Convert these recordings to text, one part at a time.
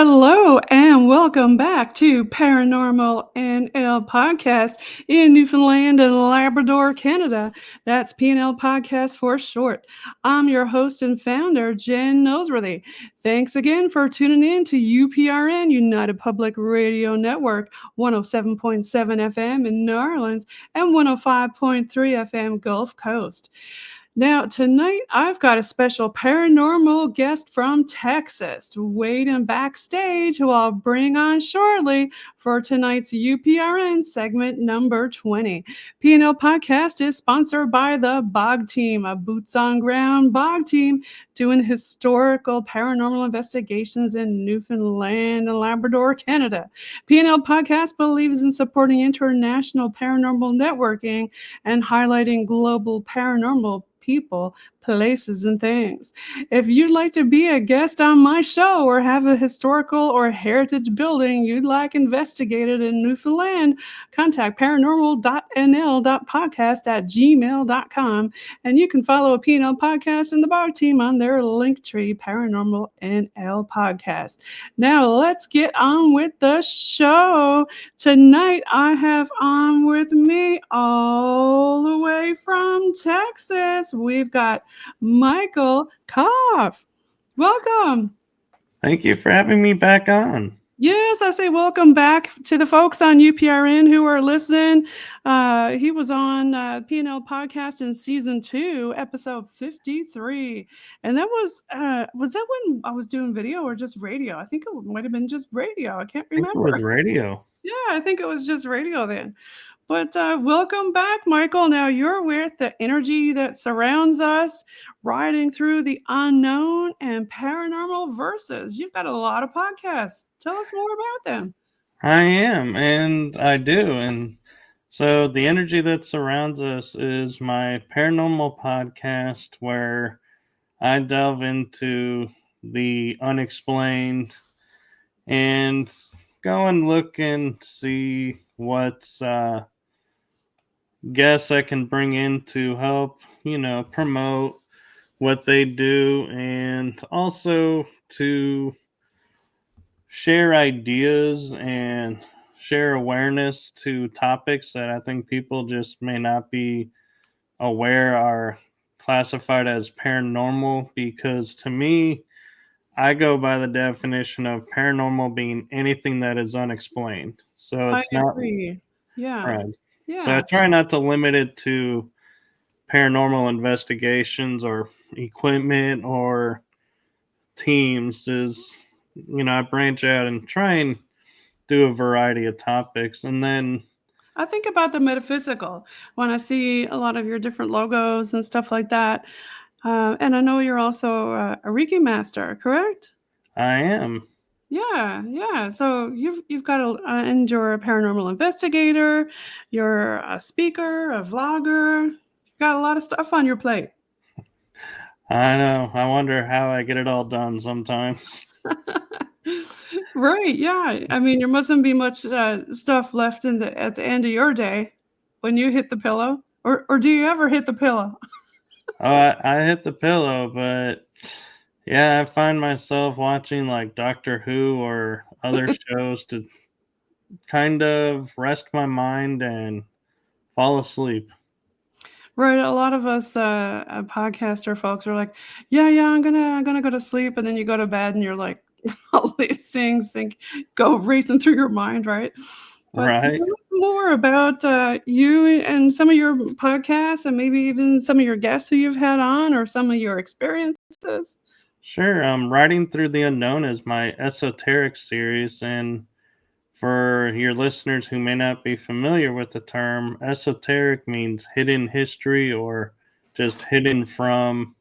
Hello and welcome back to Paranormal NL Podcast in Newfoundland and Labrador, Canada. That's PNL Podcast for short. I'm your host and founder, Jen Noseworthy. Thanks again for tuning in to UPRN, United Public Radio Network, 107.7 FM in New Orleans and 105.3 FM Gulf Coast. Now, tonight I've got a special paranormal guest from Texas waiting backstage who I'll bring on shortly for tonight's UPRN segment number 20. P&L Podcast is sponsored by the Bog Team, a boots on ground Bog team doing historical paranormal investigations in Newfoundland and Labrador, Canada. P&L Podcast believes in supporting international paranormal networking and highlighting global paranormal people, places, and things. If you'd like to be a guest on my show or have a historical or heritage building you'd like investigated in Newfoundland, contact paranormal.nl.podcast@gmail.com, and you can follow a P&L Podcast and the Bar Team on their Linktree Paranormal NL Podcast. Now let's get on with the show. Tonight I have on with me all the way from Texas. We've got Michael Kopf. Welcome. Thank you for having me back on. Yes, I say welcome back to the folks on UPRN who are listening. He was on P&L Podcast in season 2, episode 53, and that was that when I was doing video or just radio? I think it might have been just radio. I can't remember. I think it was radio. Yeah, I think it was just radio then. But welcome back, Michael. Now you're with the energy that surrounds us, riding through the unknown and paranormal verses. You've got a lot of podcasts. Tell us more about them. I am, and I do. And so the energy that surrounds us is my paranormal podcast where I delve into the unexplained and go and look and see what's guests I can bring in to help, promote what they do, and also to share ideas and share awareness to topics that I think people just may not be aware are classified as paranormal, because to me, I go by the definition of paranormal being anything that is unexplained. So I it's not agree. Yeah. right. So I Yeah. try not to limit it to paranormal investigations or equipment or teams. I branch out and try and do a variety of topics. And then I think about the metaphysical when I see a lot of your different logos and stuff like that. And I know you're also a Reiki master, correct? I am. Yeah, yeah. So you've got and you're a paranormal investigator, you're a speaker, a vlogger. You've got a lot of stuff on your plate. I know. I wonder how I get it all done sometimes. Right, yeah. I mean, there mustn't be much stuff left at the end of your day when you hit the pillow. Or do you ever hit the pillow? Oh, I hit the pillow, but yeah, I find myself watching like Doctor Who or other shows to kind of rest my mind and fall asleep. Right, a lot of us podcaster folks are like, yeah, I'm gonna go to sleep, and then you go to bed and you're like, all these things go racing through your mind, right? But Right. tell us more about you and some of your podcasts, and maybe even some of your guests who you've had on, or some of your experiences. Sure. Riding Through the Unknown is my esoteric series, and for your listeners who may not be familiar with the term, esoteric means hidden history or just hidden from,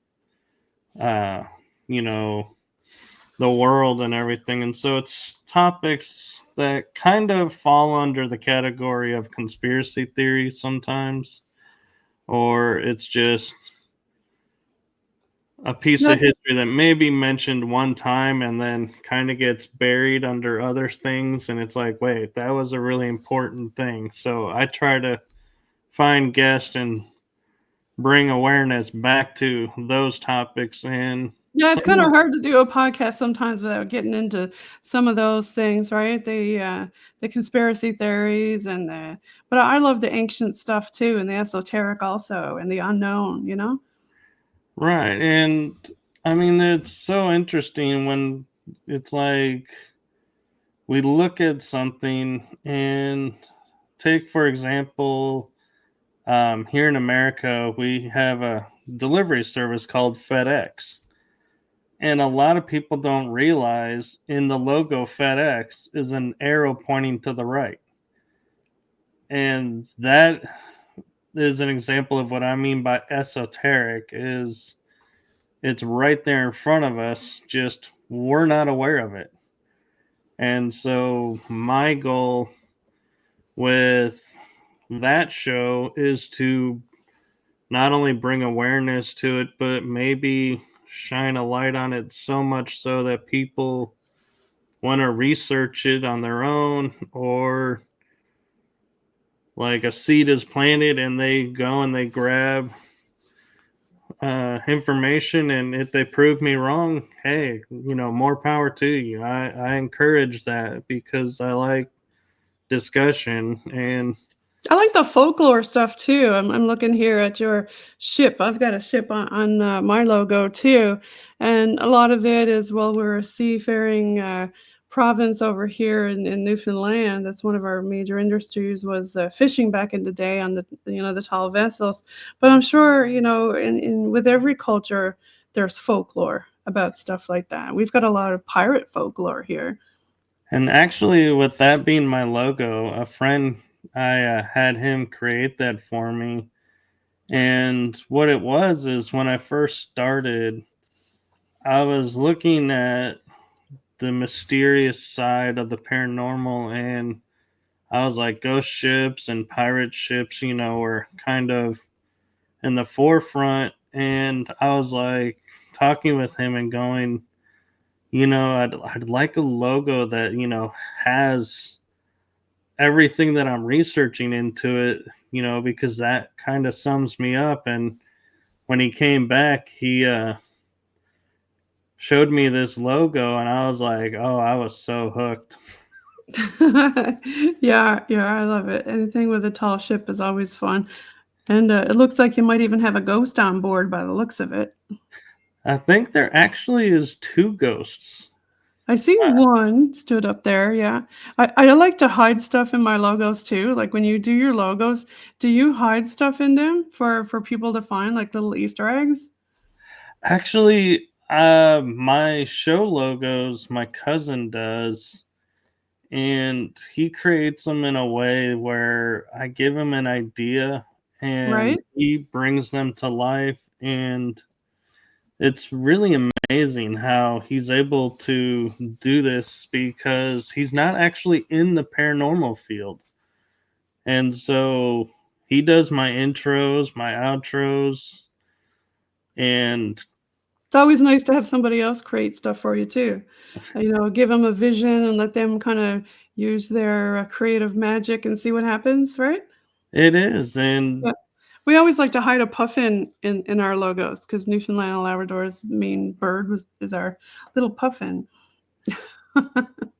uh, you know, the world and everything. And so it's topics that kind of fall under the category of conspiracy theory sometimes, or it's just a piece No, of history that may be mentioned one time and then kind of gets buried under other things. And it's like, wait, that was a really important thing. So I try to find guests and bring awareness back to those topics. And Yeah, it's kinda some hard to do a podcast sometimes without getting into some of those things, right? The conspiracy theories and the but I love the ancient stuff too and the esoteric also and the unknown, you know? right, and I mean it's so interesting when it's like we look at something and take for example, here in America we have a delivery service called FedEx. And a lot of people don't realize in the logo FedEx is an arrow pointing to the right. And that is an example of what I mean by esoteric is it's right there in front of us, just we're not aware of it. And so my goal with that show is to not only bring awareness to it, but maybe shine a light on it so much so that people want to research it on their own, or like a seed is planted and they go and they grab information, and if they prove me wrong, hey, more power to you. I encourage that because I like discussion. And I like the folklore stuff too. I'm looking here at your ship. I've got a ship on my logo too, and a lot of it is well, we're a seafaring province over here in Newfoundland. That's one of our major industries was fishing back in the day on the tall vessels. But I'm sure in with every culture there's folklore about stuff like that. We've got a lot of pirate folklore here. actually, with that being my logo, a friend, I had him create that for me. And what it was is when I first started, I was looking at the mysterious side of the paranormal, and I was like, ghost ships and pirate ships, were kind of in the forefront. And I was like talking with him and going, I'd like a logo that, has everything that I'm researching into it, because that kind of sums me up. And when he came back, he showed me this logo, and I was like, oh, I was so hooked. Yeah, yeah, I love it. Anything with a tall ship is always fun. And it looks like you might even have a ghost on board by the looks of it. I think there actually is two ghosts. I see one stood up there. Yeah. I like to hide stuff in my logos too. Like when you do your logos, do you hide stuff in them for people to find like little Easter eggs? Actually, my show logos, my cousin does, and he creates them in a way where I give him an idea and Right? he brings them to life. And it's really amazing how he's able to do this because he's not actually in the paranormal field. And so he does my intros, my outros, and It's always nice to have somebody else create stuff for you too. Give them a vision and let them kind of use their creative magic and see what happens, right? it is. And Yeah. We always like to hide a puffin in our logos because Newfoundland and Labrador's main bird is our little puffin.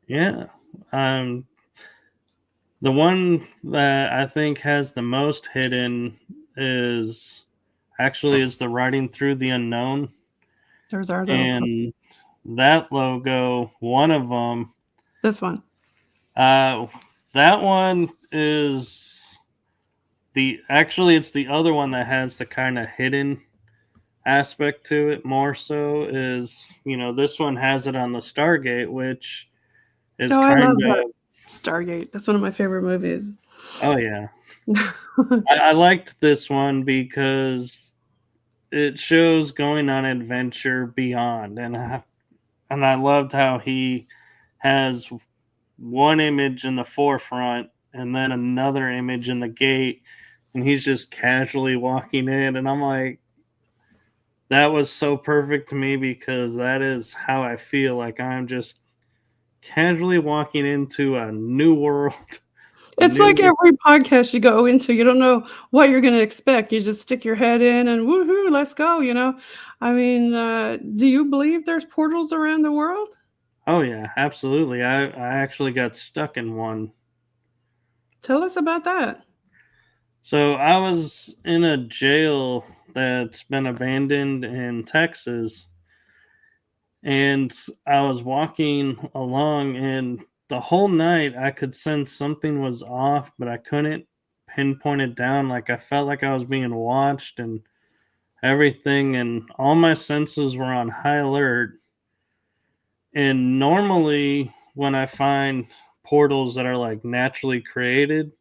yeah, um, the one that I think has the most hidden is is the writing through the unknown. There's our little puff. And that logo, one of them, This one. uh, that one is it's the other one that has the kind of hidden aspect to it more so is, this one has it on the Stargate, which is Oh, I kind love that. of, Stargate. That's one of my favorite movies. oh yeah. I liked this one because it shows going on adventure beyond, and I loved how he has one image in the forefront and then another image in the gate, and he's just casually walking in, and I'm like, that was so perfect to me because that is how I feel, like I'm just casually walking into a new world. It's like new. every podcast you go into, you don't know what you're gonna expect. You just stick your head in and woohoo, let's go, you know? I mean, do you believe there's portals around the world? Oh yeah, absolutely. I actually got stuck in one. Tell us about that. So I was in a jail that's been abandoned in Texas, and I was walking along, and the whole night I could sense something was off, but I couldn't pinpoint it down. Like I felt like I was being watched and everything, and all my senses were on high alert. And normally, when I find portals that are like naturally created,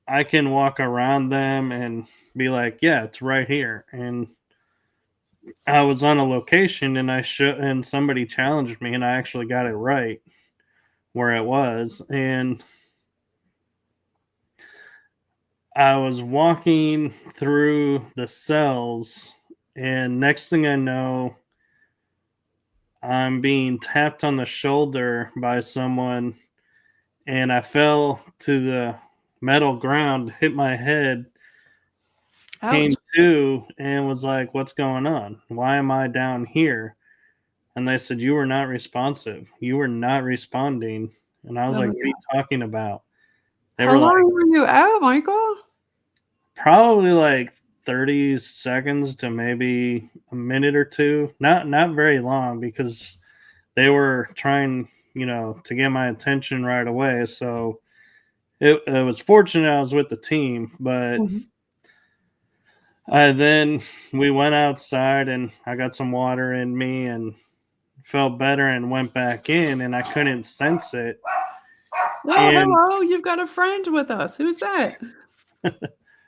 I can walk around them and be like, "Yeah, it's right here." And I was on a location, and and somebody challenged me, and I actually got it right where it was. And I was walking through the cells, and next thing I know, I'm being tapped on the shoulder by someone, and I fell to the metal ground, hit my head, came Ouch. to, and was like, "What's going on? Why am I down here?" And they said, "You were not responsive. You were not responding." And I was Oh like, my "What are you god. talking about?" They How were like, long were you out, Michael? probably like 30 seconds to maybe a minute or two. Not very long, because they were trying, to get my attention right away. So it was fortunate I was with the team, but Mhm. then we went outside, and I got some water in me and felt better, and went back in, and I couldn't sense it. Well, And hello, you've got a friend with us. Who's that?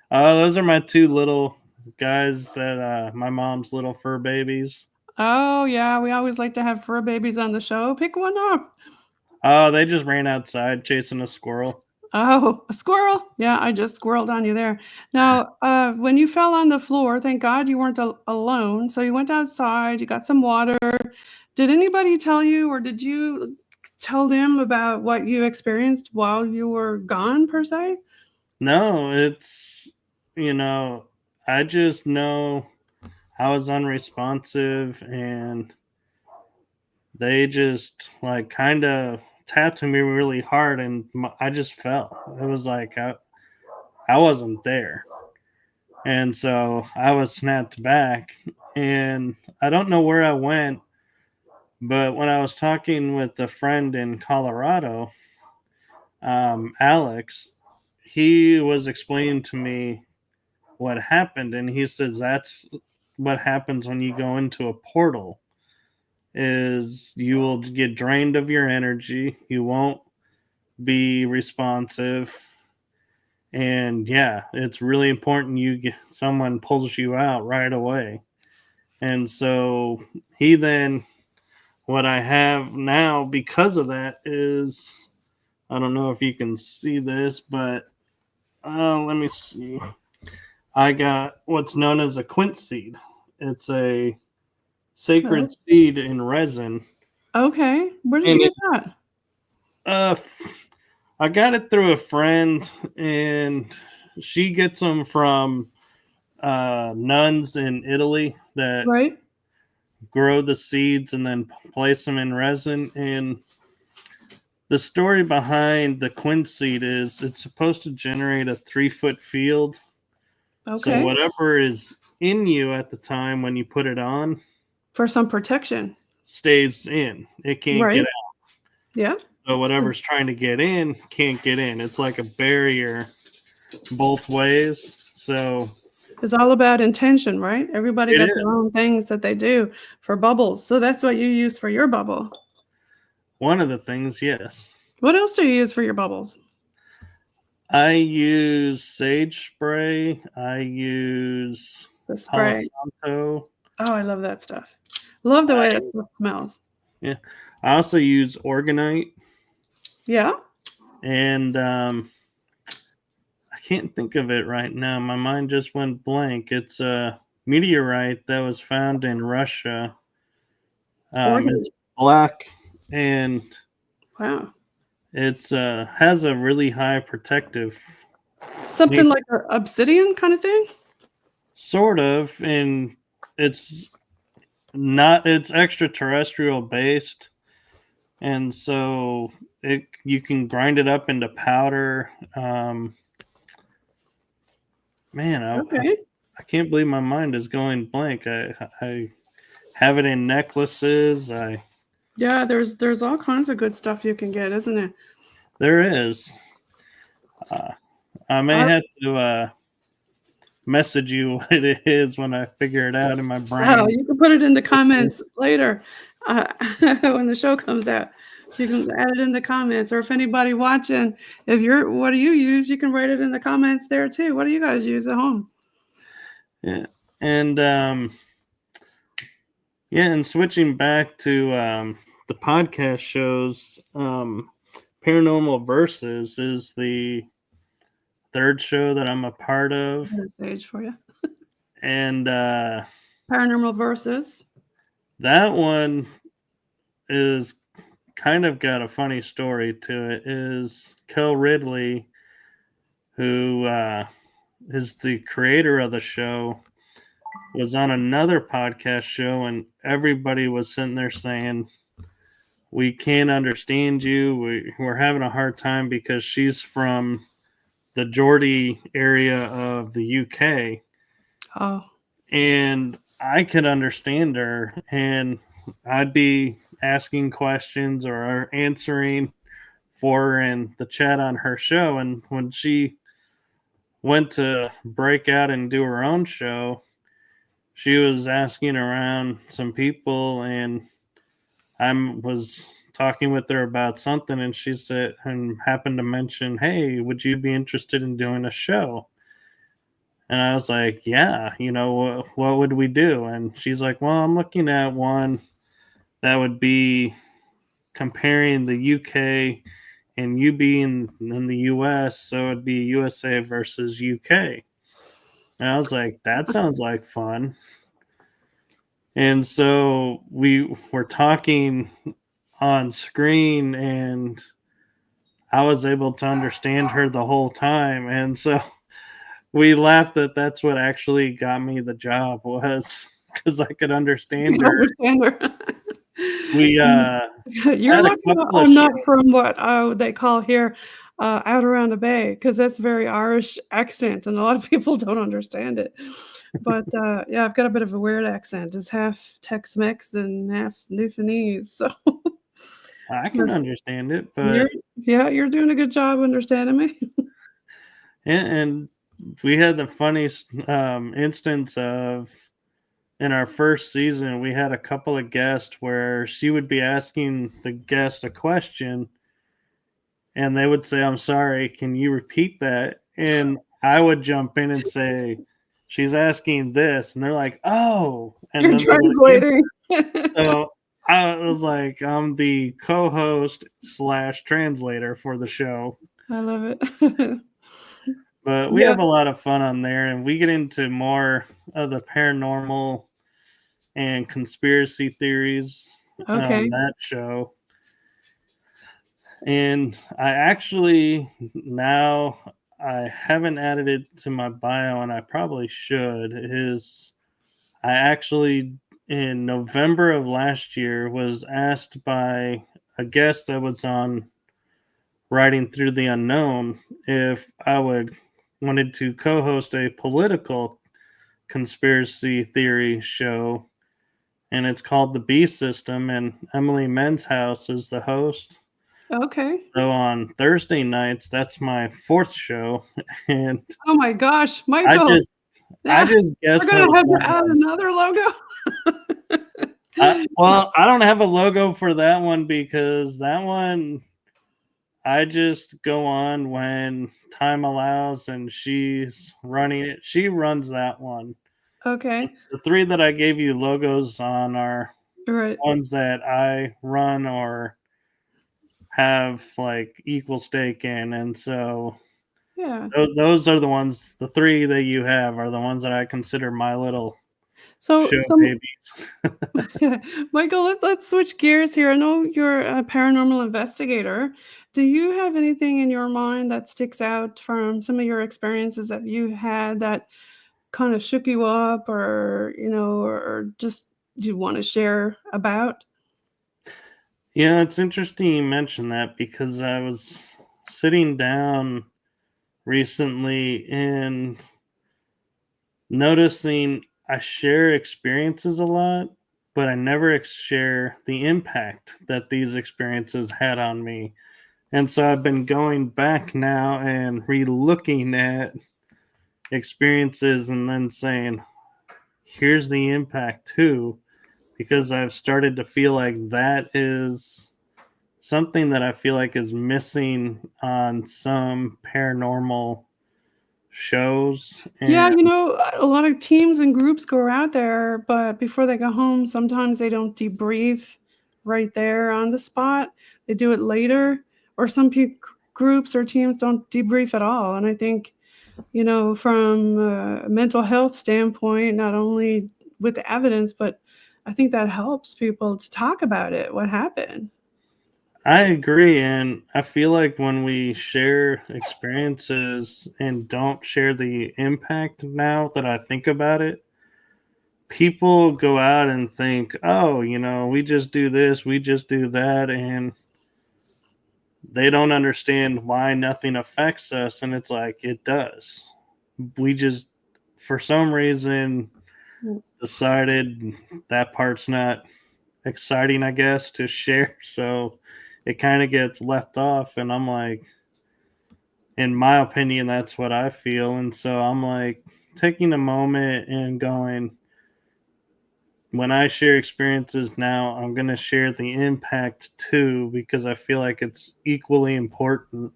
those are my two little guys, that my mom's little fur babies. Oh, yeah, we always like to have fur babies on the show. Pick one up. Oh, they just ran outside chasing a squirrel. Oh, a squirrel? Yeah, I just squirreled on you there. Now, when you fell on the floor, thank God you weren't alone. So you went outside, you got some water. Did anybody tell you, or did you tell them about what you experienced while you were gone, per se? No, you know, I just know I was unresponsive, and they just like kind of tapped me really hard, and I just fell. It was like I wasn't there. And so I was snapped back, and I don't know where I went, but when I was talking with a friend in Colorado, Alex, he was explaining to me what happened, and he says that's what happens when you go into a portal, is you will get drained of your energy, you won't be responsive, and yeah, it's really important you get someone pulls you out right away. And so he then, what I have now because of that is, I don't know if you can see this, but let me see. I got what's known as a quince seed. It's a sacred Oh, seed in resin, okay. Where did you and get it that? uh I got it through a friend, and she gets them from nuns in Italy that Right? grow the seeds and then place them in resin. And the story behind the quince seed is it's supposed to generate a 3-foot field. So Okay. whatever is in you at the time when you put it on For some protection. stays in. It can't get Right? out. Yeah. So whatever's trying to get in can't get in. It's like a barrier both ways. So It's all about intention, right? Everybody it got is their own things that they do for bubbles. So that's what you use for your bubble. one of the things, yes. What else do you use for your bubbles? I use sage spray. I use The spray. Palo Santo. Oh, I love that stuff. Love the way that I stuff smells. Yeah. I also use organite, Yeah? and I can't think of it right now. My mind just went blank. It's a meteorite that was found in Russia. It's Organ. black, and Wow. It's has a really high protective Something nature, like an obsidian kind of thing? sort of, and it's not it's extraterrestrial based, and so it you can grind it up into powder. Man, Okay. I can't believe my mind is going blank. I have it in necklaces. Yeah, there's all kinds of good stuff you can get, isn't it? There is. Uh, I may I, have to message you what it is when I figure it out in my oh, brain. you can put it in the comments later uh, when the show comes out. You can add it in the comments, or if anybody watching, if you're, what do you use? You can write it in the comments there too. What do you guys use at home? Yeah, and yeah, and switching back to the podcast shows, Paranormal Versus is the third show that I'm a part of, There's Sage for you. and Paranormal versus. that one is kind of got a funny story to it. Is Kel Ridley, who is the creator of the show, was on another podcast show, and everybody was sitting there saying, "We can't understand you. We're having a hard time," because she's from the Geordie area of the UK, Oh, and I could understand her, and I'd be asking questions or answering for her in the chat on her show. And when she went to break out and do her own show, she was asking around some people, and I was talking with her about something, and she said, and happened to mention, "Hey, would you be interested in doing a show?" And I was like, "Yeah, what would we do?" And she's like, "Well, I'm looking at one that would be comparing the UK and you being in the US, so it'd be USA versus UK." And I was like, "That sounds like fun." And so we were talking on screen, and I was able to understand her the whole time. And so we laughed that that's what actually got me the job, was because I could you understand can her. understand her. We You're had a lucky couple of I'm not from what they call here out around the bay, because that's very Irish accent, and a lot of people don't understand it. But yeah, I've got a bit of a weird accent. It's half Tex-Mex and half Newfoundlandese. So I can understand it, you're, but yeah, you're doing a good job understanding me. and we had the funniest instance of, in our first season, we had a couple of guests where she would be asking the guest a question, and they would say, "I'm sorry, can you repeat that?" And I would jump in and say, "She's asking this," and they're like, "Oh," and You're then they would answer. translating. So I was like, I'm the co-host slash translator for the show. I love it. But we Yeah. have a lot of fun on there, and we get into more of the paranormal and conspiracy theories on Okay. that show. And I actually, now, I haven't added it to my bio, and I probably should. Is I actually, in November of last year, was asked by a guest that was on Writing Through the Unknown if I would wanted to co-host a political conspiracy theory show, and it's called The B System, and Emily Men's House is the host. Okay. So on Thursday nights, that's my fourth show, and Oh my gosh, I Michael. just I Yeah, just we're guest gonna host have to that add one. another logo. Well, I don't have a logo for that one because that one I just go on when time allows, and she's running it. She runs that one. Okay. The three that I gave you logos on are Right. ones that I run or have like equal stake in, and so Yeah. those are the ones. The three that you have are the ones that I consider my little So, show so babies. Michael, let's switch gears here. I know you're a paranormal investigator. Do you have anything in your mind that sticks out from some of your experiences that you had that kind of shook you up, or or just you want to share about? Yeah, it's interesting you mentioned that because I was sitting down recently and noticing I share experiences a lot, but I never share the impact that these experiences had on me. And so I've been going back now and re-looking at experiences and then saying, here's the impact too, because I've started to feel like that is something that I feel like is missing on some paranormal shows. Yeah, And a lot of teams and groups go out there, but before they go home, sometimes they don't debrief right there on the spot. They do it later, or some groups or teams don't debrief at all. And I think, from a mental health standpoint, not only with the evidence, but I think that helps people to talk about it, what happened. I agree. And I feel like when we share experiences and don't share the impact, now that I think about it, people go out and think, oh, we just do this, we just do that. And they don't understand why nothing affects us. And it's like, it does. We just, for some reason, Mm. decided that part's not exciting, I guess, to share. So it kind of gets left off. And I'm like, in my opinion, that's what I feel. And so I'm like taking a moment and going, when I share experiences now, I'm going to share the impact too, because I feel like it's equally important.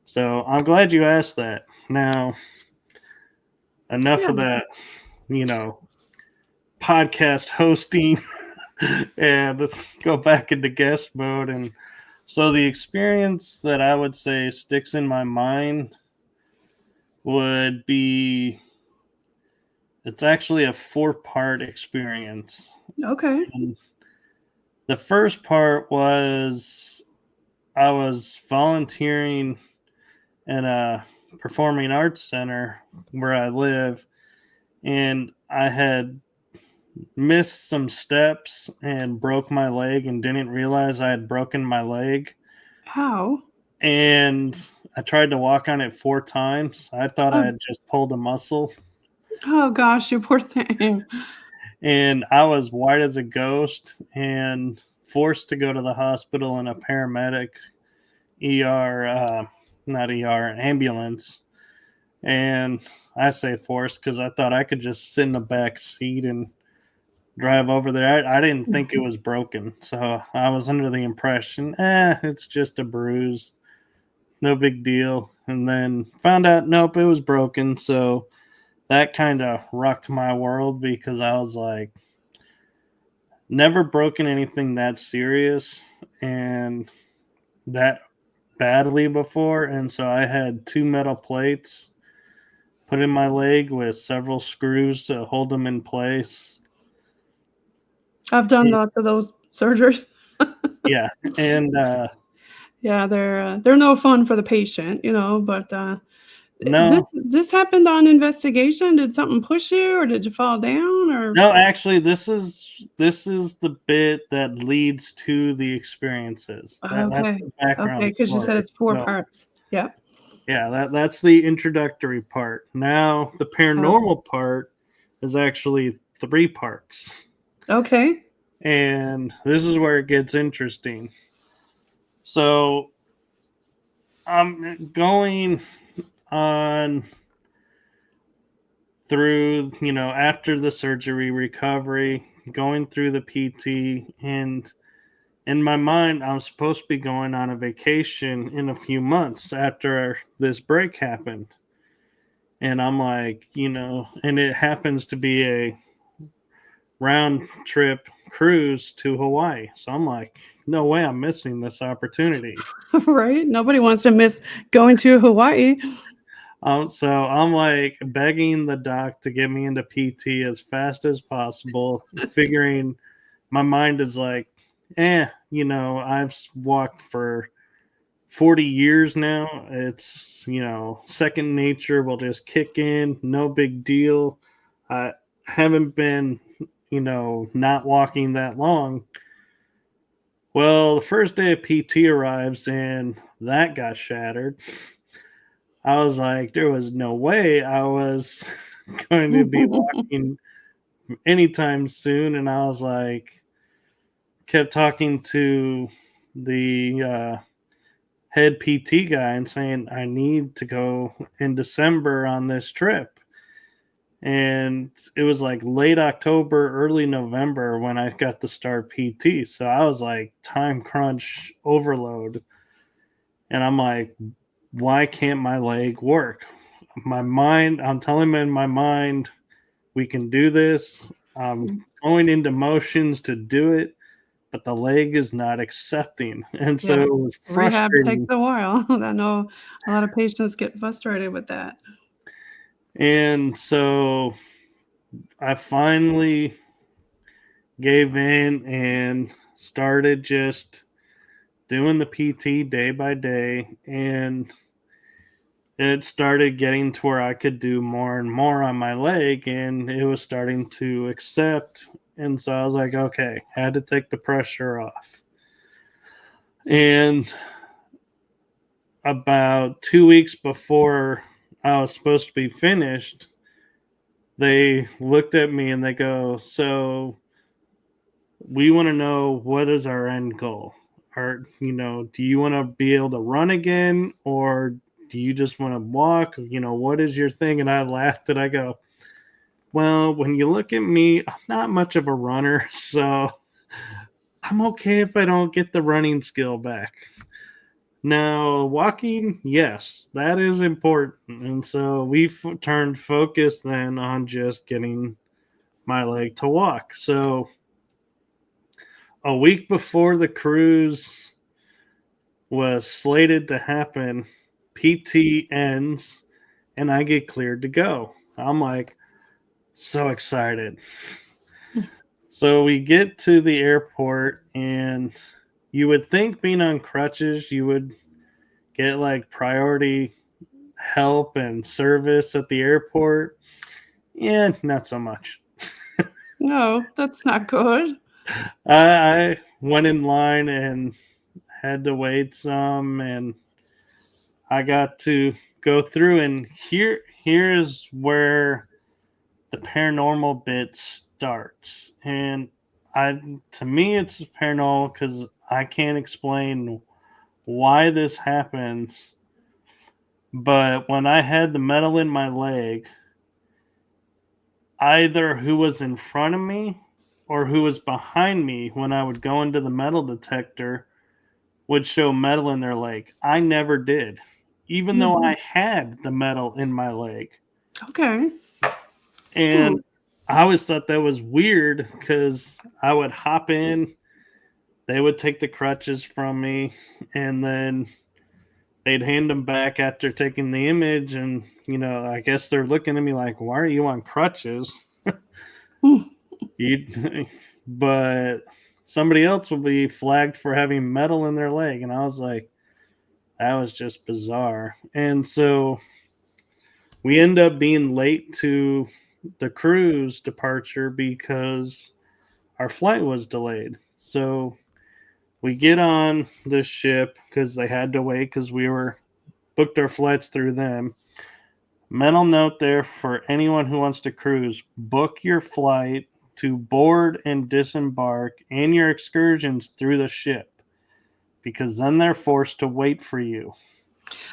So I'm glad you asked that. Now, enough Yeah. of that, you know, podcast hosting and go back into guest mode. And so the experience that I would say sticks in my mind would be, it's actually a 4-part experience. Okay. And the first part was I was volunteering at a performing arts center where I live, and I had missed some steps and broke my leg and didn't realize I had broken my leg. How? And I tried to walk on it 4 times. I thought I Oh, had just pulled a muscle, oh gosh, you poor thing. and I was white as a ghost and forced to go to the hospital in a paramedic ER, not ER, ambulance. And I say forced because I thought I could just sit in the back seat and drive over there. I didn't think it was broken. So I was under the impression, it's just a bruise. No big deal. And then found out, nope, it was broken. So that kind of rocked my world because I was like, never broken anything that serious and that badly before. And so I had 2 metal plates put in my leg with several screws to hold them in place. I've done It- lots of those surgeries. yeah. And Yeah, they're no fun for the patient, but, this no, this happened on investigation? Did something push you, or did you fall down, or no, actually, this is the bit that leads to the experiences. That's okay. the Okay, background because you said story. it's 4 So parts. Yep. yeah, that's the introductory part. Now the Uh, paranormal part is actually 3 parts. okay. And this is where it gets interesting. So I'm going on through, after the surgery, recovery, going through the PT, and in my mind, I'm supposed to be going on a vacation in a few months after this break happened. And I'm like, and it happens to be a round trip cruise to Hawaii. So I'm like, no way I'm missing this opportunity. Right? Nobody wants to miss going to Hawaii. So I'm like begging the doc to get me into PT as fast as possible, figuring my mind is like, I've walked for 40 years now. It's, second nature will just kick in, no big deal. I haven't been, not walking that long. Well, the first day of PT arrives and that got shattered. I was like, there was no way I was going to be walking anytime soon. And I was like, kept talking to the head PT guy and saying, I need to go in December on this trip. And it was like late October, early November when I got to start PT. So I was like, time crunch overload. And I'm like, why can't my leg work? My mind, I'm telling him in my mind, we can do this. I'm going into motions to do it, but the leg is not accepting. And so Yeah. it was Rehab takes frustrating. a while. I know a lot of patients get frustrated with that. And so I finally gave in and started just doing the PT day by day. And it started getting to where I could do more and more on my leg, and it was starting to accept. And so I was like, okay, had to take the pressure off. And about 2 weeks before I was supposed to be finished, they looked at me and they go, so we want to know what is our end goal? Do you want to be able to run again, or do you just want to walk? What is your thing? And I laughed and I go, well, when you look at me, I'm not much of a runner, so I'm okay if I don't get the running skill back. Now, walking, yes, that is important. And so we turned focus then on just getting my leg to walk. So a week before the cruise was slated to happen, PT ends and I get cleared to go. I'm like so excited. So we get to the airport, and you would think being on crutches, you would get like priority help and service at the airport. Yeah, not so much. No, that's not good. I went in line and had to wait some, and I got to go through. And here's where the paranormal bit starts. And to me, it's paranormal because I can't explain why this happens. But when I had the metal in my leg, either who was in front of me or who was behind me when I would go into the metal detector would show metal in their leg. I never did, even though Mhm. I had the metal in my leg. Okay. And Ooh. I always thought that was weird because I would hop in, they would take the crutches from me, and then they'd hand them back after taking the image. And, I guess they're looking at me like, why are you on crutches? Mm. You, but somebody else will be flagged for having metal in their leg. And I was like, that was just bizarre. And so we end up being late to the cruise departure because our flight was delayed. So we get on this ship because they had to wait because we were booked our flights through them. Mental note there for anyone who wants to cruise: book your flight to board and disembark and your excursions through the ship, because then they're forced to wait for you.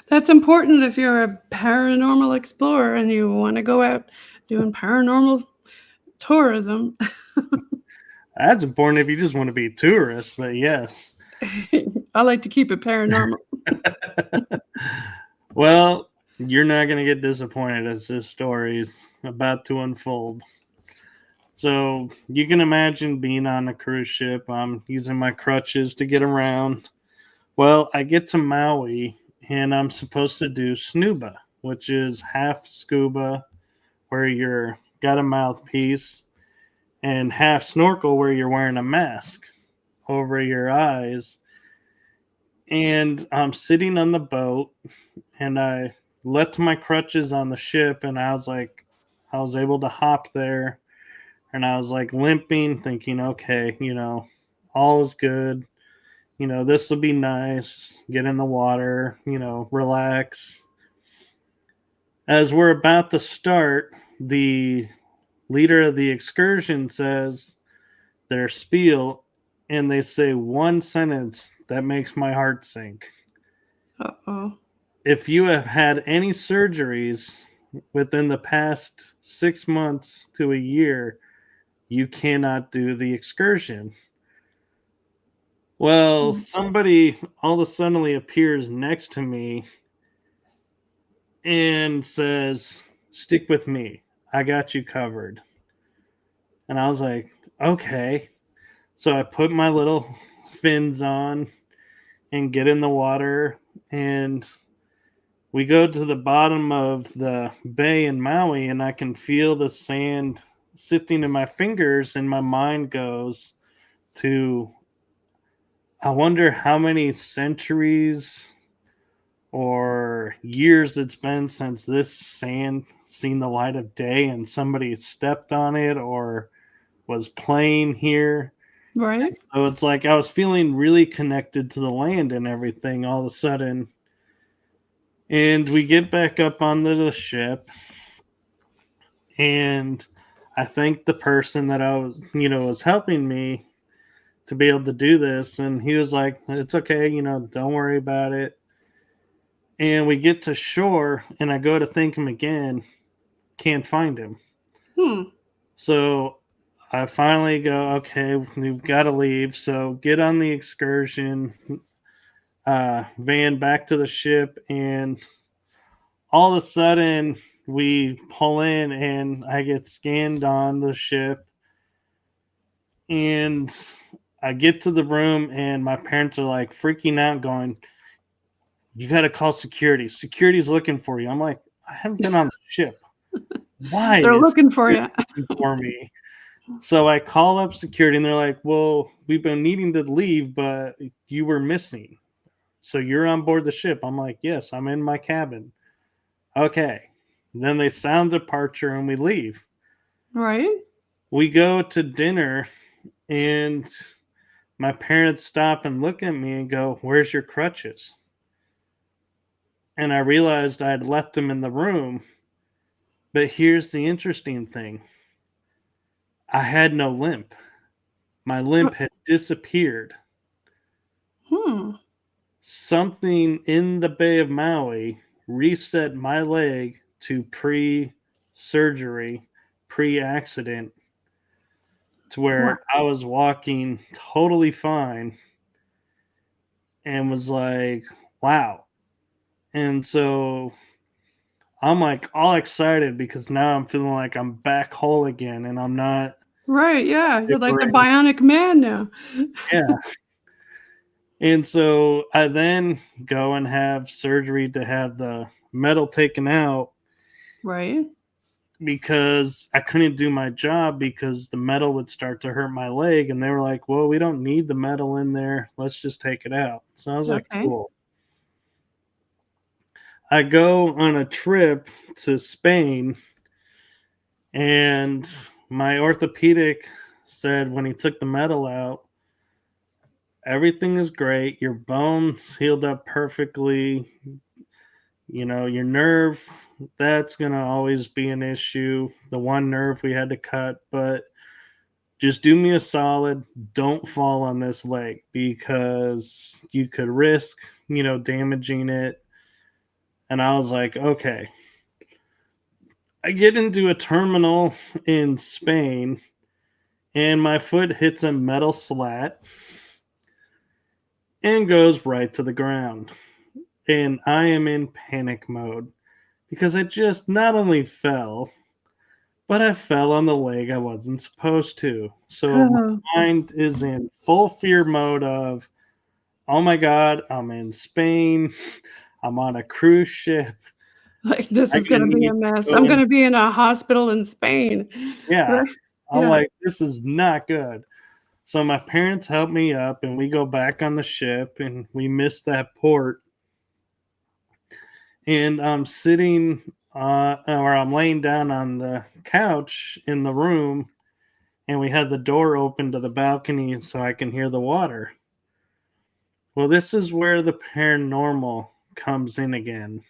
That's important if you're a paranormal explorer and you want to go out doing paranormal tourism. That's important if you just want to be a tourist, but yes. I like to keep it paranormal. Well, you're not going to get disappointed as this story is about to unfold. So you can imagine being on a cruise ship. I'm using my crutches to get around. Well, I get to Maui and I'm supposed to do snuba, which is half scuba, where you're got a mouthpiece, and half snorkel, where you're wearing a mask over your eyes. And I'm sitting on the boat, and I left my crutches on the ship, and I was able to hop there, and I was like limping, thinking, okay, all is good. This will be nice. Get in the water, relax. As we're about to start, the leader of the excursion says their spiel, and they say one sentence that makes my heart sink. Uh-oh. If you have had any surgeries within the past 6 months to a year, you cannot do the excursion. Well, somebody all of a sudden appears next to me and says, "Stick with me. I got you covered." And I was like, "Okay." So I put my little fins on and get in the water, and we go to the bottom of the bay in Maui, and I can feel the sand sifting in my fingers, and my mind goes to, I wonder how many centuries or years it's been since this sand seen the light of day and somebody stepped on it or was playing here. Right? So it's like I was feeling really connected to the land and everything all of a sudden. And we get back up onto the ship, and I thanked the person that was helping me to be able to do this. And he was like, "It's okay, don't worry about it." And we get to shore, and I go to thank him again, can't find him. Hmm. So I finally go, okay, we've got to leave. So get on the excursion van back to the ship, and all of a sudden we pull in, and I get scanned on the ship, and I get to the room, and my parents are like freaking out, going, "You got to call security. Security's looking for you." I'm like, "I haven't been on the ship. Why They're is looking for security you. looking for me?" So I call up security, and they're like, "Well, we've been needing to leave, but you were missing. So you're on board the ship." I'm like, "Yes, I'm in my cabin." Okay. Then they sound departure, and we leave. Right? We go to dinner, and my parents stop and look at me and go, "Where's your crutches?" And I realized I had left them in the room. But here's the interesting thing: I had no limp. My limp had disappeared. Hmm. Something in the Bay of Maui reset my leg to pre-surgery, pre-accident, to Wow. where I was walking totally fine and was like, wow. And so I'm like all excited because now I'm feeling like I'm back whole again, and I'm not Right, yeah. You're like the different. bionic man now. Yeah. And so I then go and have surgery to have the metal taken out Right? because I couldn't do my job because the metal would start to hurt my leg. And they were like, "Well, we don't need the metal in there. Let's just take it out." So I was like, Okay. cool. I go on a trip to Spain, and my orthopedic said when he took the metal out, everything is great. Your bones healed up perfectly. Your nerve, that's going to always be an issue. The one nerve we had to cut, but just do me a solid. Don't fall on this leg because you could risk, damaging it. And I was like, okay. I get into a terminal in Spain, and my foot hits a metal slat and goes right to the ground. And I am in panic mode because I just not only fell, but I fell on the leg I wasn't supposed to. So my Oh, mind is in full fear mode of, oh my God, I'm in Spain. I'm on a cruise ship. Like, this I is gonna be need a to mess. go I'm and gonna be in a hospital in Spain. yeah. Right? I'm Yeah. like, "This is not good." So my parents help me up, and we go back on the ship, and we miss that port. And I'm sitting, or I'm laying down on the couch in the room, and we had the door open to the balcony so I can hear the water. Well, this is where the paranormal comes in again.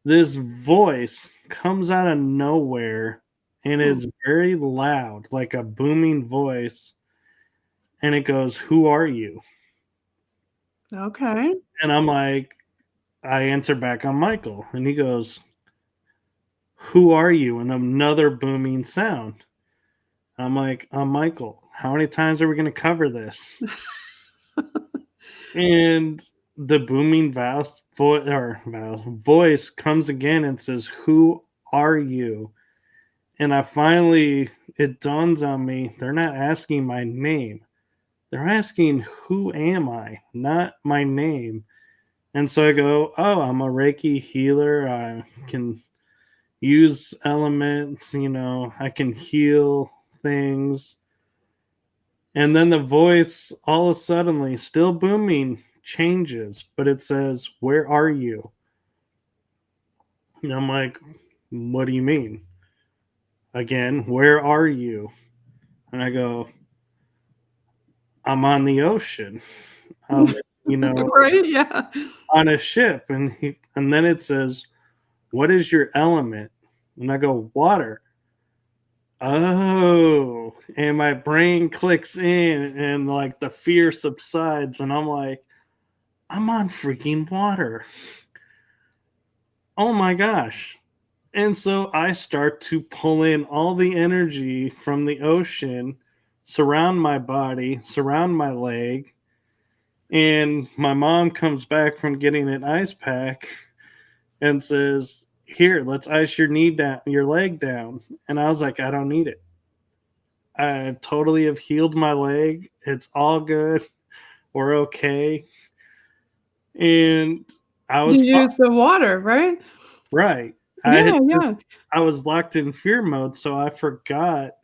This voice comes out of nowhere and Hmm. is very loud, like a booming voice, and it goes, "Who are you?" Okay. And I'm like, I answer back, "I'm Michael." And he goes, "Who are you?" And another booming sound. I'm like, "I'm Michael. How many times are we going to cover this?" And the booming voice comes again and says, "Who are you?" And it dawns on me, they're not asking my name. They're asking, "Who am I?" Not my name. And so I go, "Oh, I'm a Reiki healer. I can use elements, I can heal things." And then the voice, all of a suddenly, still booming, changes, but it says, "Where are you?" And I'm like, "What do you mean?" Again, "Where are you?" And I go, "I'm on the ocean. I'm, you know, Right? Yeah. on a ship." And then it says, "What is your element?" And I go, "Water." Oh, and my brain clicks in and like the fear subsides, and I'm like, I'm on freaking water. Oh my gosh. And so I start to pull in all the energy from the ocean, surround my body, surround my leg. And my mom comes back from getting an ice pack and says, "Here, let's ice your knee down, your leg down." And I was like, "I don't need it. I totally have healed my leg. It's all good. We're okay." And I You was fine. use the water, right? Right. I had Yeah, just yeah. I was locked in fear mode, so I forgot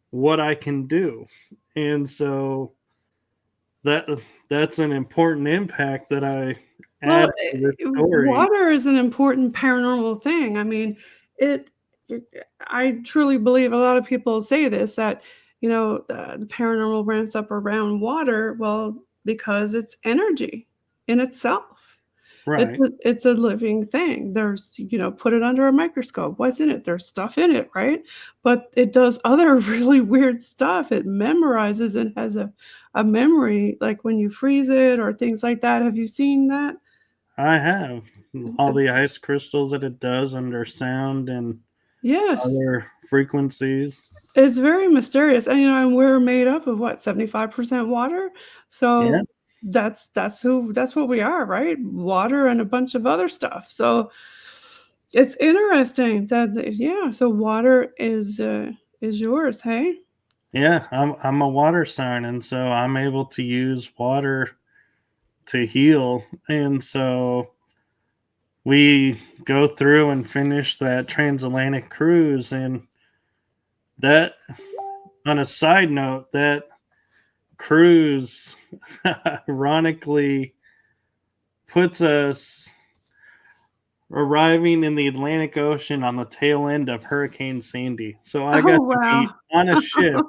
what I can do. And so that that's an important impact that I Well, add to this story. water is an important paranormal thing. I mean, it, it I truly believe a lot of people say this that, the paranormal ramps up around water, well, because it's energy in itself. Right. It's a living thing. There's, put it under a microscope. What's in it? There's stuff in it, right? But it does other really weird stuff. It memorizes and has a memory, like when you freeze it or things like that. Have you seen that? I have all the ice crystals that it does under sound and Yes. other frequencies. It's very mysterious, and we're made up of what, 75% water? Yeah. So that's what we are, right? Water and a bunch of other stuff. So it's interesting yeah, so water is yours, hey? Yeah, I'm a water sign, and so I'm able to use water to heal. And so we go through and finish that transatlantic cruise, and that, on a side note, that cruise ironically puts us arriving in the Atlantic Ocean on the tail end of Hurricane Sandy. So I Oh, got to be wow. on a ship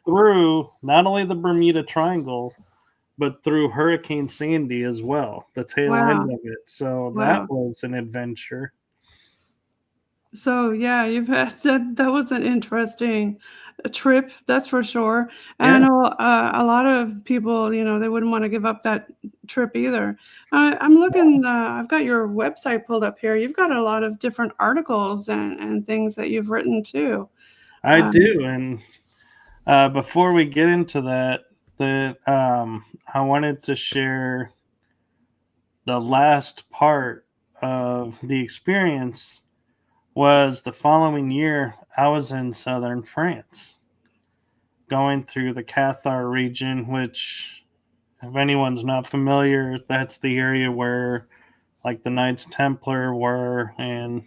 through not only the Bermuda Triangle, but through Hurricane Sandy as well, the tail end Wow, of it. So that wow. was an adventure. So, yeah, you've had that was an interesting, trip, that's for sure, and I Yeah, know, a lot of people, they wouldn't wanna give up that trip either. I'm looking, I've got your website pulled up here. You've got a lot of different articles and things that you've written too. I Um, do. And before we get into I wanted to share the last part of the experience. Was the following year I was in southern France, going through the Cathar region, which, if anyone's not familiar, that's the area where like the Knights Templar were, and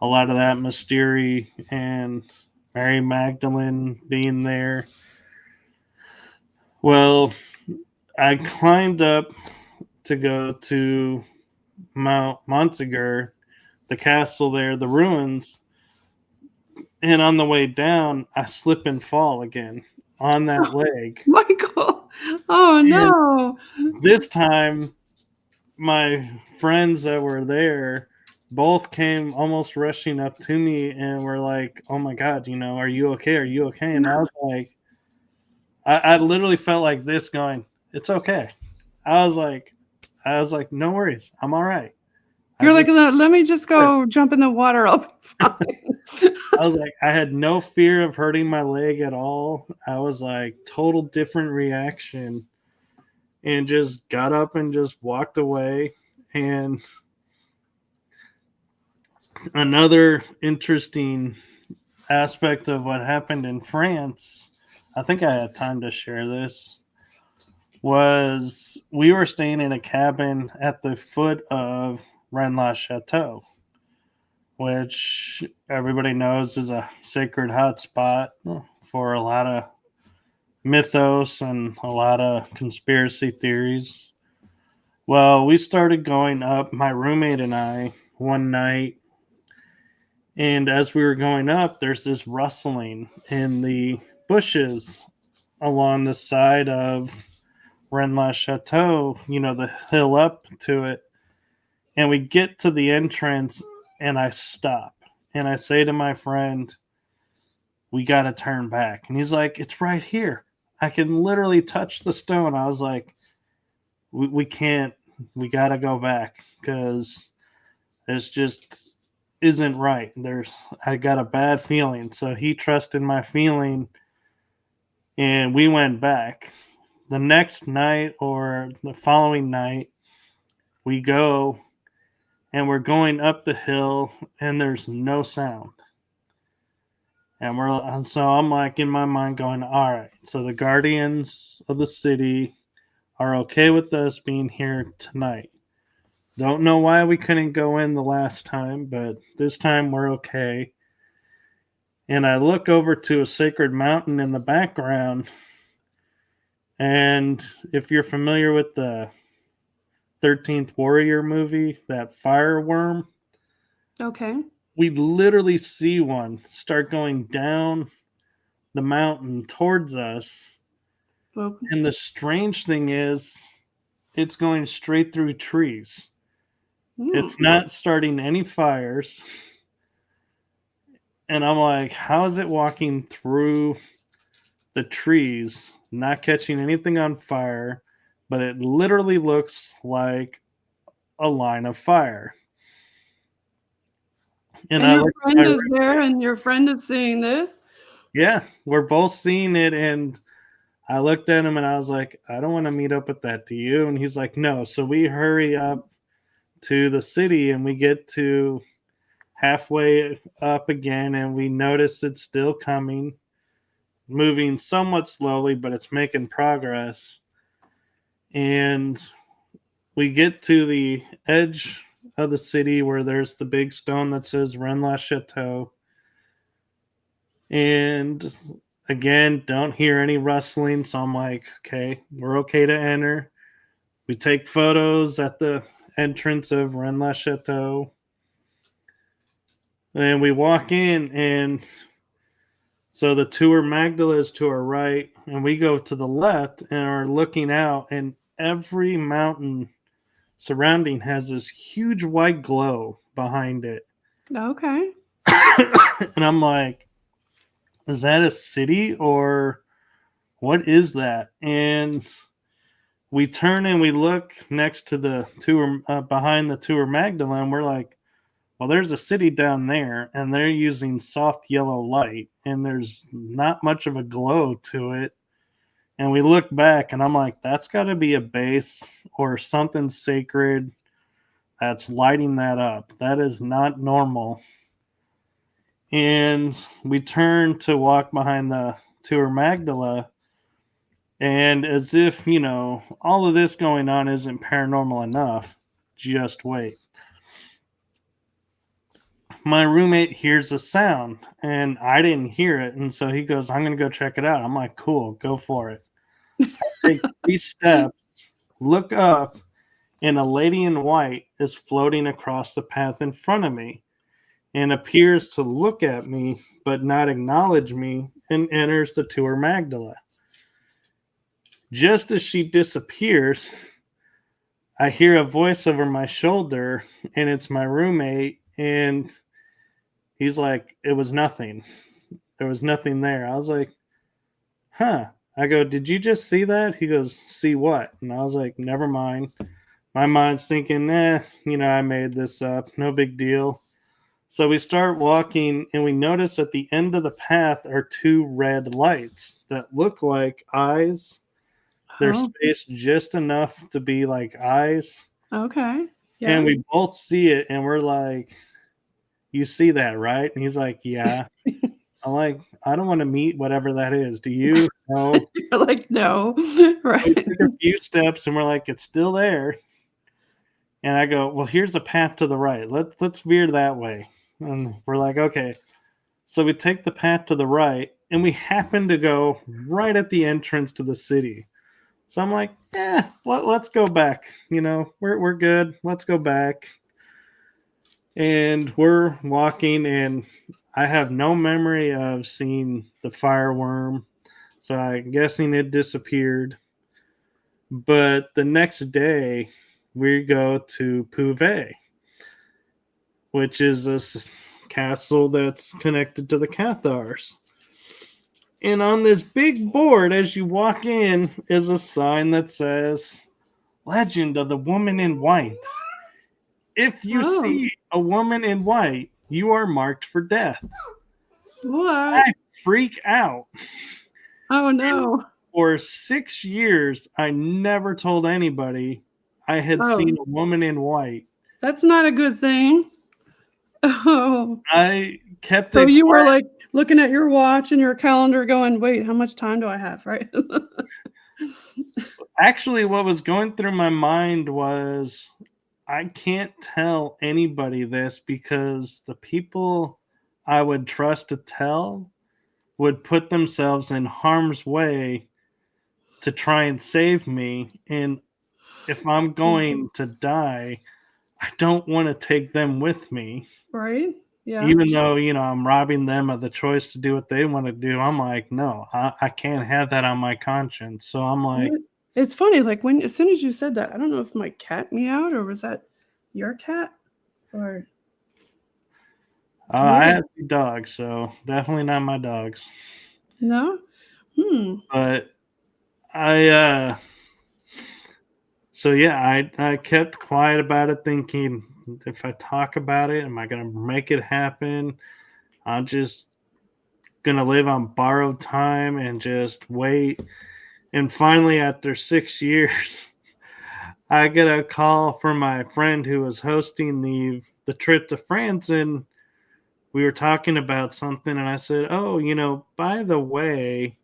a lot of that mystery, and Mary Magdalene being there. Well, I climbed up to go to Mount Montsegur, the castle there, the ruins, and on the way down, I slip and fall again on that leg. Michael. Oh And no. this time, my friends that were there both came almost rushing up to me and were like, "Oh my God, are you okay? Are you okay?" And I was like, I literally felt like this going, "It's okay." I was like, "No worries, I'm all right." I You're like, just, let me just go jump in the water. I'll be fine. I was like, I had no fear of hurting my leg at all. I was like, total different reaction, and just got up and just walked away. And another interesting aspect of what happened in France, I think I had time to share this, was we were staying in a cabin at the foot of Rennes Chateau, which everybody knows is a sacred hotspot for a lot of mythos and a lot of conspiracy theories. Well, we started going up, my roommate and I, one night. And as we were going up, there's this rustling in the bushes along the side of Rennes Chateau, the hill up to it. And we get to the entrance, and I stop. And I say to my friend, "We got to turn back." And he's like, "It's right here. I can literally touch the stone." I was like, we can't. We got to go back because it's just isn't right. I got a bad feeling. So he trusted my feeling, and we went back. The next night or the following night, we go and we're going up the hill, and there's no sound. And so I'm like in my mind going, all right, so the guardians of the city are okay with us being here tonight. Don't know why we couldn't go in the last time, but this time we're okay. And I look over to a sacred mountain in the background. And if you're familiar with the 13th Warrior movie, that fireworm, Okay. we literally see one start going down the mountain towards us. Well, And the strange thing is, it's going straight through trees. hmm. It's not starting any fires. And I'm like, how is it walking through the trees, not catching anything on fire? But it literally looks like a line of fire. And And I your look at friend my, is there and your friend is seeing this. yeah, we're both seeing it. And I looked at him and I was like, I don't want to meet up with that. Do you? And he's like, no. So we hurry up to the city and we get to halfway up again and we notice it's still coming, moving somewhat slowly, but it's making progress. And we get to the edge of the city where there's the big stone that says Rennes Chateau. And again, don't hear any rustling. So I'm like, okay, we're okay to enter. We take photos at the entrance of Rennes Chateau. And we walk in, and so the Tour Magdala is to our right, and we go to the left and are looking out, and every mountain surrounding has this huge white glow behind it. Okay. And I'm like, is that a city or what is that? And we turn and we look next to the tour, behind the Tour Magdala, and we're like, well, there's a city down there, and they're using soft yellow light, and there's not much of a glow to it. And we look back, and I'm like, that's got to be a base or something sacred that's lighting that up. That is not normal. And we turn to walk behind the Tour Magdala, and as if, all of this going on isn't paranormal enough, just wait. My roommate hears a sound and I didn't hear it. And so he goes, I'm going to go check it out. I'm like, cool, go for it. I take 3 steps, look up, and a lady in white is floating across the path in front of me and appears to look at me but not acknowledge me and enters the tour Magdala. Just as she disappears, I hear a voice over my shoulder, and it's my roommate, and he's like, it was nothing. There was nothing there. I was like, huh. I go, did you just see that? He goes, see what? And I was like, never mind. My mind's thinking, I made this up. No big deal. So we start walking, and we notice at the end of the path are 2 red lights that look like eyes. They're Oh, spaced just enough to be like eyes. okay. Yeah. And we both see it, and we're like, you see that, right? And he's like, yeah. I'm like, I don't want to meet whatever that is. Do you? No. You're like, no. We Right. took a few steps, and we're like, it's still there. And I go, well, here's a path to the right. Let's veer that way. And we're like, okay. So we take the path to the right, and we happen to go right at the entrance to the city. So I'm like, let's go back. We're good. Let's go back. And we're walking, and I have no memory of seeing the fireworm. So I'm guessing it disappeared. But the next day, we go to Pouvet, which is this castle that's connected to the Cathars. And on this big board, as you walk in, is a sign that says, Legend of the Woman in White. If you see a woman in white, you are marked for death. What? I freak out. Oh, no. For 6 years, I never told anybody I had seen a woman in white. That's not a good thing. Oh. I kept So it you were quiet. like looking at your watch and your calendar going, wait, how much time do I have? Right. Actually, what was going through my mind was I can't tell anybody this because the people I would trust to tell would put themselves in harm's way to try and save me. And if I'm going to die, I don't want to take them with me. Right. Yeah. Even though, I'm robbing them of the choice to do what they want to do. I'm like, no, I can't have that on my conscience. So I'm like, It's funny, like as soon as you said that, I don't know if my cat meowed or was that your cat or I have 2 dogs, so definitely not my dogs. no? But I so yeah, I kept quiet about it, thinking if I talk about it, am I gonna make it happen? I'm just gonna live on borrowed time and just wait. And finally, after 6 years, I get a call from my friend who was hosting the trip to France, and we were talking about something, and I said, "Oh, by the way,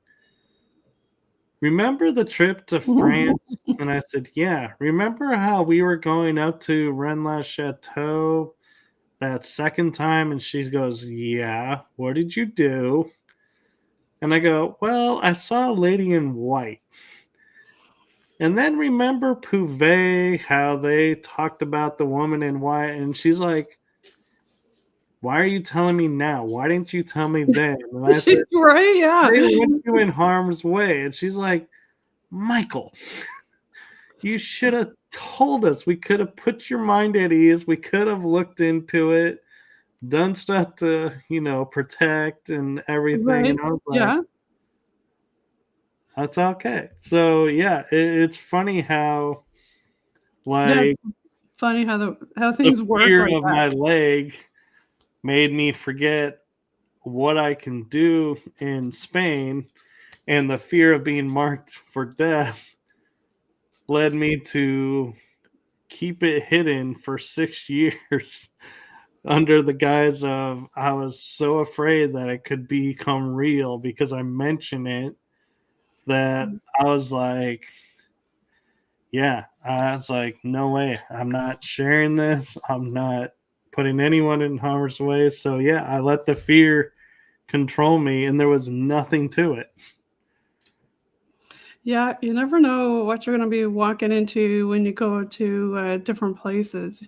remember the trip to France?" And I said, "Yeah. Remember how we were going up to Rennes-le-Chateau that second time?" And she goes, "Yeah. What did you do?" And I go, "Well, I saw a lady in white." And then remember Pouvet, how they talked about the woman in white? And she's like, why are you telling me now? Why didn't you tell me then? And I said, Right, yeah. they want you in harm's way. And she's like, Michael, you should have told us. We could have put your mind at ease. We could have looked into it, done stuff to, protect and everything. Right. And I was like, Yeah. that's okay. So yeah, it's funny how like Funny how the things work fear like of that. my leg made me forget what I can do in Spain, and the fear of being marked for death led me to keep it hidden for 6 years under the guise of I was so afraid that it could become real because I mentioned it that I was like, yeah, I was like, no way, I'm not sharing this. I'm not putting anyone in harm's way. So yeah, I let the fear control me, and there was nothing to it. Yeah, you never know what you're going to be walking into when you go to different places.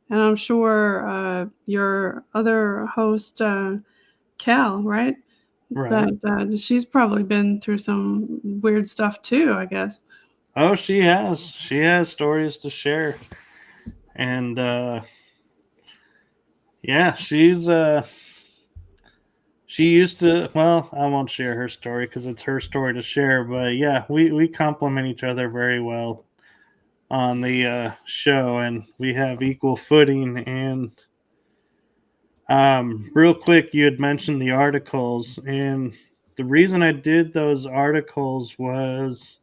And I'm sure your other host, Cal, right? Right. That she's probably been through some weird stuff too, I guess. Oh, she has stories to share. And yeah, she used to, well, I won't share her story because it's her story to share, but yeah, we complement each other very well on the show, and we have equal footing. And real quick, you had mentioned the articles, and the reason I did those articles was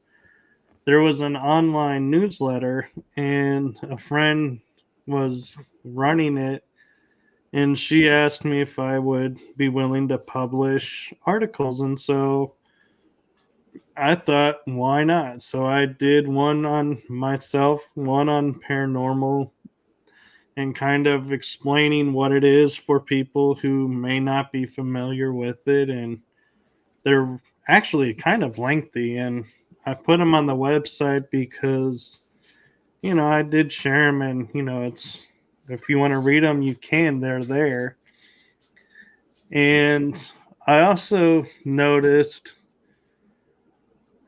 there was an online newsletter, and a friend was running it, and she asked me if I would be willing to publish articles. And so I thought, why not? So I did one on myself, one on paranormal, and kind of explaining what it is for people who may not be familiar with it. And they're actually kind of lengthy. And I put them on the website because, I did share them, and, it's, if you want to read them, you can, they're there. And I also noticed,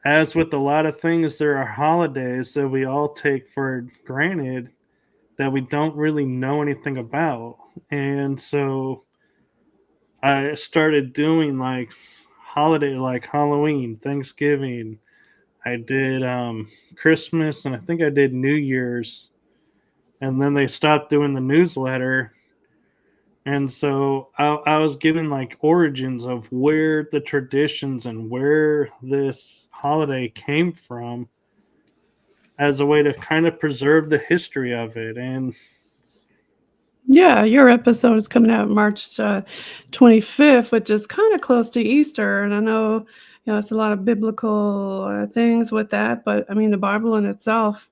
as with a lot of things, there are holidays that we all take for granted that we don't really know anything about. And so I started doing like holiday, like Halloween, Thanksgiving. I did Christmas, and I think I did New Year's. And then they stopped doing the newsletter. And so I was given like origins of where the traditions and where this holiday came from, as a way to kind of preserve the history of it. And Yeah, your episode is coming out March 25th, which is kind of close to Easter. And I know, it's a lot of biblical things with that. But I mean, the Bible in itself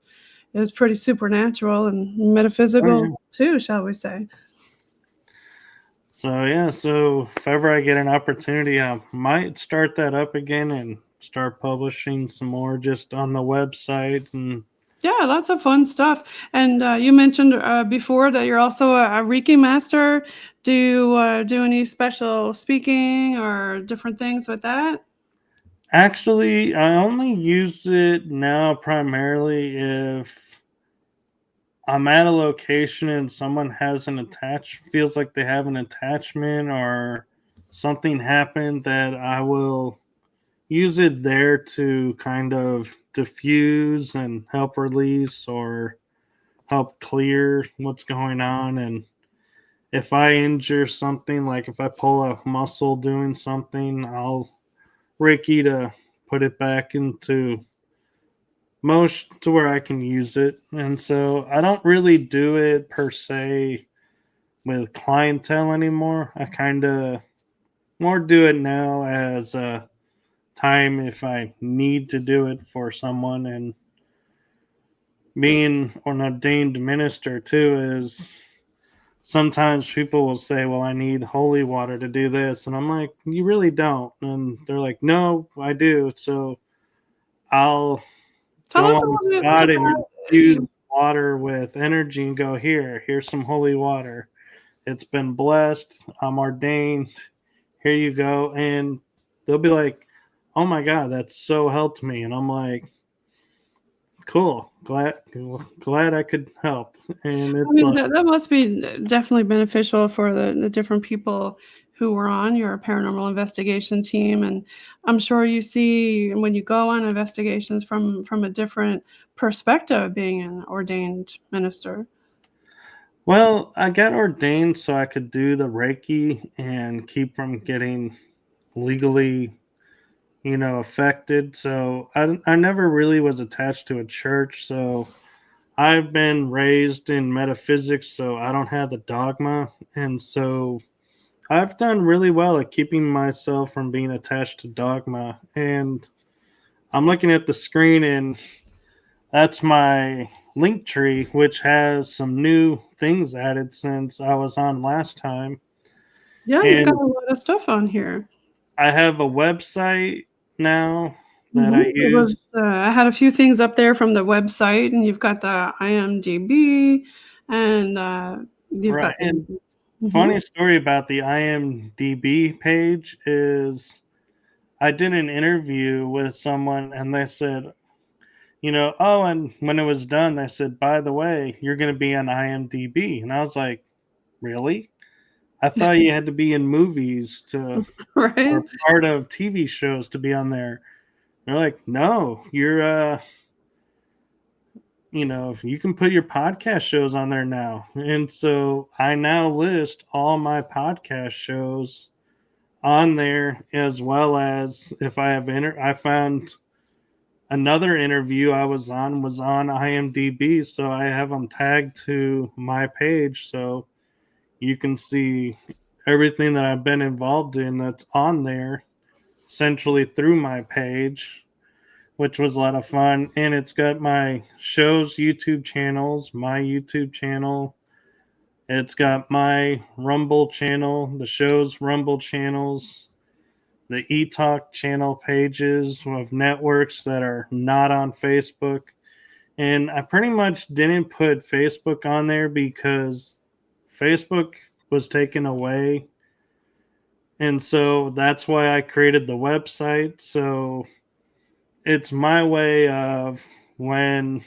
is pretty supernatural and oh metaphysical yeah, too, shall we say. so yeah, so if ever I get an opportunity, I might start that up again and start publishing some more just on the website. And Yeah, lots of fun stuff. And you mentioned before that you're also a Reiki master. Do you do any special speaking or different things with that? actually, I only use it now primarily if I'm at a location and someone has an feels like they have an attachment, or something happened, that I will use it there to kind of diffuse and help release, or help clear what's going on. And if I injure something, like if I pull a muscle doing something, I'll Reiki to put it back into motion to where I can use it. And so I don't really do it per se with clientele anymore. I kind of more do it now as a time if I need to do it for someone. And being an ordained minister too, is sometimes people will say, well, I need holy water to do this, and I'm like, you really don't. And they're like, no, I do. So I'll Tell go us a on the little bit spot and about infuse water with energy and go, here's some holy water, it's been blessed, I'm ordained, here you go. And they'll be like, oh my god, that's so helped me. And I'm like, cool, glad I could help. And I it's mean, like, that must be definitely beneficial for the different people who were on your paranormal investigation team. And I'm sure you see when you go on investigations from a different perspective being an ordained minister. well, I got ordained so I could do the Reiki and keep from getting legally, affected. So I never really was attached to a church. So I've been raised in metaphysics, so I don't have the dogma. And so I've done really well at keeping myself from being attached to dogma. And I'm looking at the screen, and that's my link tree, which has some new things added since I was on last time. Yeah, you've got And a lot of stuff on here. I have a website now that I It was, use. I had a few things up there from the website, and you've got the IMDb, and you've Right. got the. And Mhm. funny story about the IMDb page is I did an interview with someone and they said, oh, and when it was done, they said, by the way, you're going to be on IMDb. And I was like, really? I thought you had to be in movies to, Right? or part of TV shows to be on there. They're like, no, if you can put your podcast shows on there now. And so I now list all my podcast shows on there, as well as if I have I found another interview I was on IMDb, so I have them tagged to my page, so you can see everything that I've been involved in that's on there centrally through my page, which was a lot of fun. And it's got my show's YouTube channels, my YouTube channel. It's got my Rumble channel, the show's Rumble channels, the eTalk channel pages of networks that are not on Facebook. And I pretty much didn't put Facebook on there because Facebook was taken away. And so that's why I created the website. So it's my way of when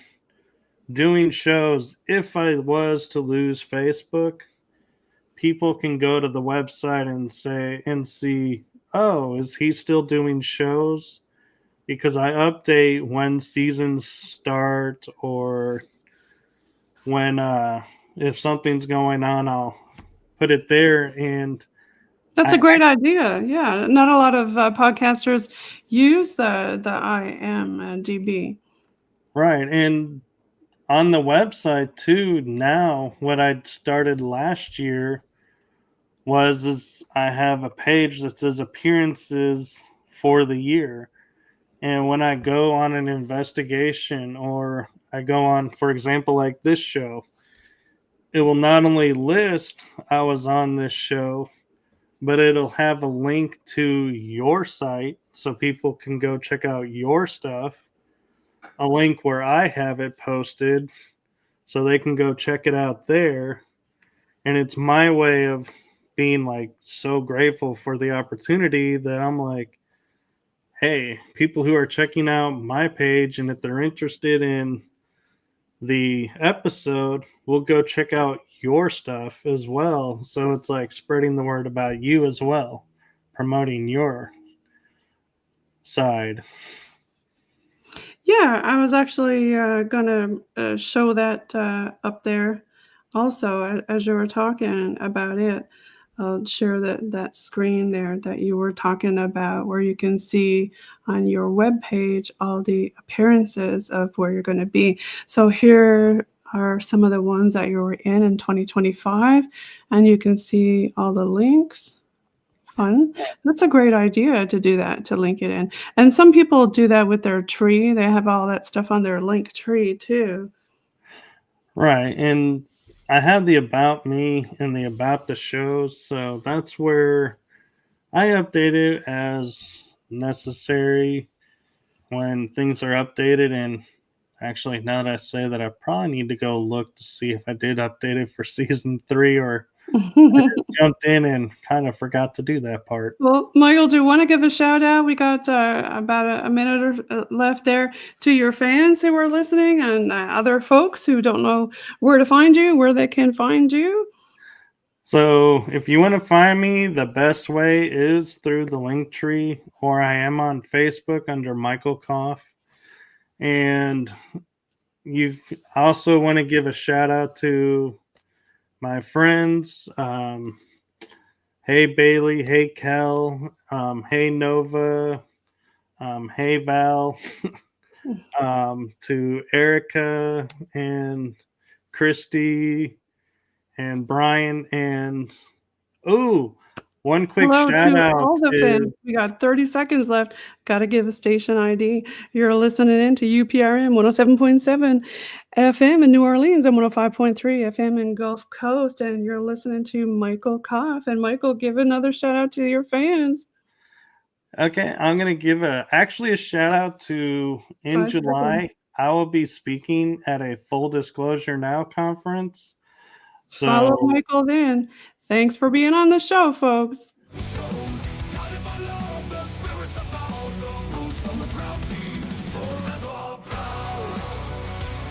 doing shows, if I was to lose Facebook, people can go to the website and say and see, oh, is he still doing shows? Because I update when seasons start or when if something's going on, I'll put it there. And That's a I great idea. Yeah, not a lot of podcasters use the IMDb. right, and on the website too. Now, what I started last year was is I have a page that says appearances for the year. And when I go on an investigation or I go on, for example, like this show, it will not only list I was on this show, but it'll have a link to your site so people can go check out your stuff, a link where I have it posted so they can go check it out there. And it's my way of being like so grateful for the opportunity that I'm like, hey, people who are checking out my page and if they're interested in the episode, we'll go check out your stuff as well. So it's like spreading the word about you as well, promoting your side. Yeah, I was actually gonna show that up there also as you were talking about it. I'll share that screen there that you were talking about, where you can see on your web page all the appearances of where you're going to be. So here are some of the ones that you were in 2025, and you can see all the links. Fun. That's a great idea to do that, to link it in. And some people do that with their tree. They have all that stuff on their link tree too. Right. And I have the about me and the about the shows. So that's where I update it as necessary when things are updated. And actually, now that I say that, I probably need to go look to see if I did update it for season 3 or I just jumped in and kind of forgot to do that part. Well, Michael, do you want to give a shout out? We got about a minute or left there to your fans who are listening and other folks who don't know where to find you, where they can find you. So if you want to find me, the best way is through the link tree, or I am on Facebook under Michael Koff. And you also want to give a shout out to my friends. Hey Bailey, hey Kel, hey Nova, hey Val, to Erica and Christy and Brian and oh, One quick Hello shout to out all the to fans. We got 30 seconds left. Got to give a station ID. You're listening in to UPRM 107.7 FM in New Orleans and 105.3 FM in Gulf Coast. And you're listening to Michael Koff. And Michael, give another shout out to your fans. Okay, I'm gonna give actually a shout out to in 5 seconds. July. I will be speaking at a Full Disclosure Now conference. Follow So Michael then. Thanks for being on the show, folks.